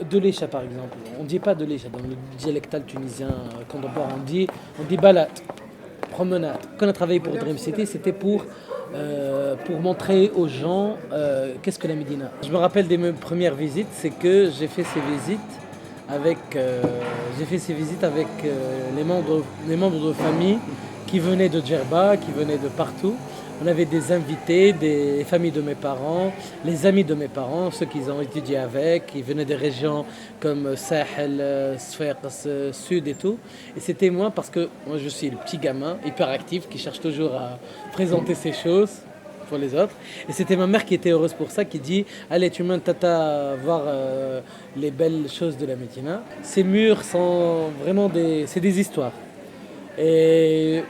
De l'Écha par exemple. On ne dit pas de l'Écha dans le dialectal tunisien contemporain. On dit balade, promenade. Quand on a travaillé pour Dream City, c'était pour montrer aux gens qu'est-ce que la Médina. Je me rappelle de mes premières visites, c'est que avec, euh, j'ai fait ces visites avec les membres de famille qui venaient de Djerba, qui venaient de partout. On avait des invités, des familles de mes parents, les amis de mes parents, ceux qu'ils ont étudié avec, ils venaient des régions comme Sahel, Sfax, Sud et tout. Et c'était moi parce que moi je suis le petit gamin hyperactif qui cherche toujours à présenter ses choses pour les autres. Et c'était ma mère qui était heureuse pour ça, qui dit allez tu mènes tata voir les belles choses de la Médina. Ces murs sont vraiment c'est des histoires. Et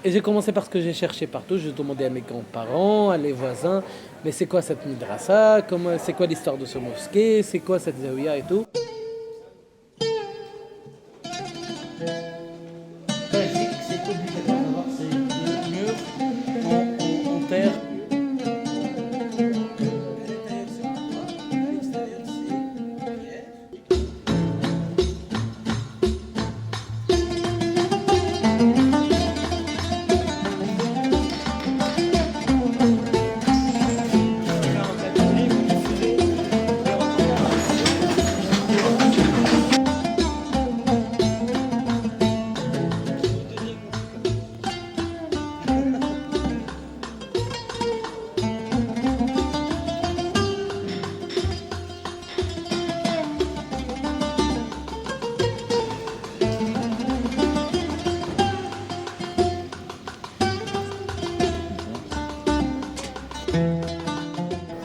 et j'ai commencé par ce que j'ai cherché partout. J'ai demandé à mes grands-parents, à les voisins, mais c'est quoi cette madrasa? C'est quoi l'histoire de ce mosquée? C'est quoi cette zaouia et tout? Belgique, c'est obligatoire d'avoir ces deux murs en terre.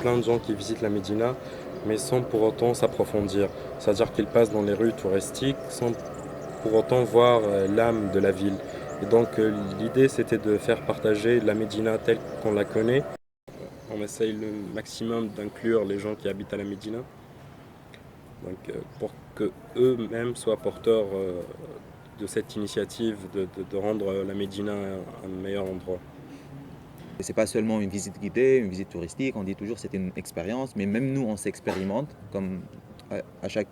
Plein de gens qui visitent la Médina, mais sans pour autant s'approfondir. C'est-à-dire qu'ils passent dans les rues touristiques sans pour autant voir l'âme de la ville. Et donc l'idée c'était de faire partager la Médina telle qu'on la connaît. On essaye le maximum d'inclure les gens qui habitent à la Médina, donc, pour que eux-mêmes soient porteurs de cette initiative de rendre la Médina un meilleur endroit. C'est pas seulement une visite guidée, une visite touristique, on dit toujours que c'est une expérience, mais même nous on s'expérimente, comme à chaque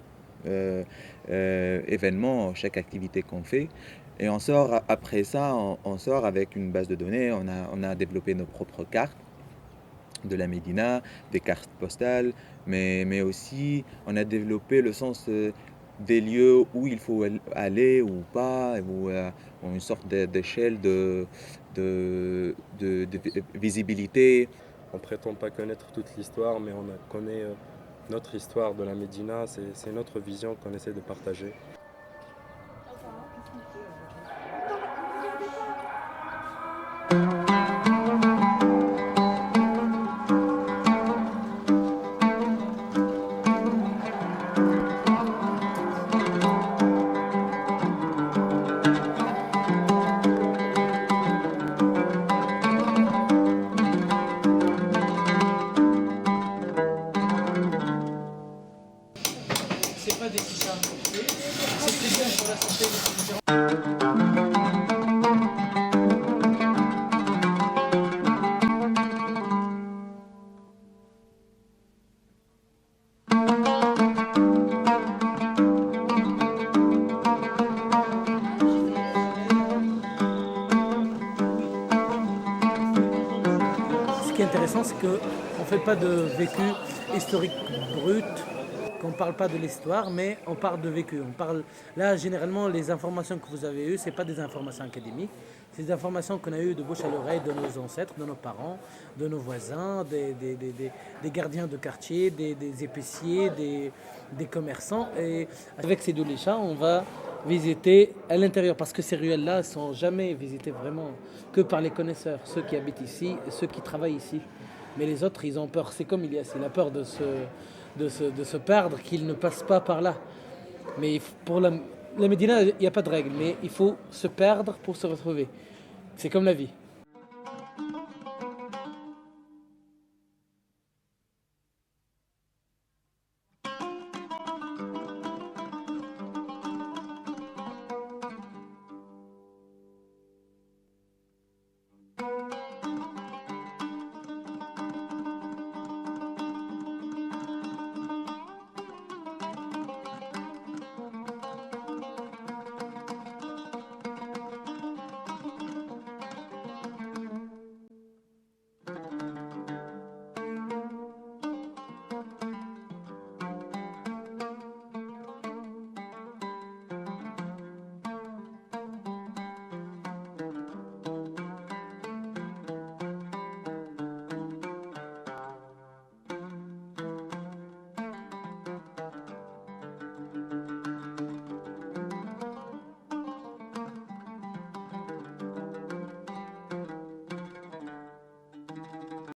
événement, chaque activité qu'on fait. Et on sort, après ça, on sort avec une base de données, on a développé nos propres cartes de la Médina, des cartes postales, mais aussi on a développé le sens des lieux où il faut aller ou pas, ou une sorte d'échelle de visibilité. On ne prétend pas connaître toute l'histoire, mais on connaît notre histoire de la Médina, c'est notre vision qu'on essaie de partager. C'est pas des t-shirts portés, c'est très bien pour la santé des différents. Ce qui est intéressant, c'est qu'on ne fait pas de vécu historique brut, qu'on ne parle pas de l'histoire, mais on parle de vécu. Là, généralement, les informations que vous avez eues, ce n'est pas des informations académiques, c'est des informations qu'on a eues de bouche à l'oreille de nos ancêtres, de nos parents, de nos voisins, des gardiens de quartier, des épiciers, des commerçants. Et avec ces deux léchats, on va visiter à l'intérieur, parce que ces ruelles-là ne sont jamais visitées vraiment que par les connaisseurs, ceux qui habitent ici, ceux qui travaillent ici. Mais les autres, ils ont peur. C'est comme Ilyas, il a peur de se perdre, qu'il ne passe pas par là. Mais pour la Médina, il n'y a pas de règle, mais il faut se perdre pour se retrouver. C'est comme la vie.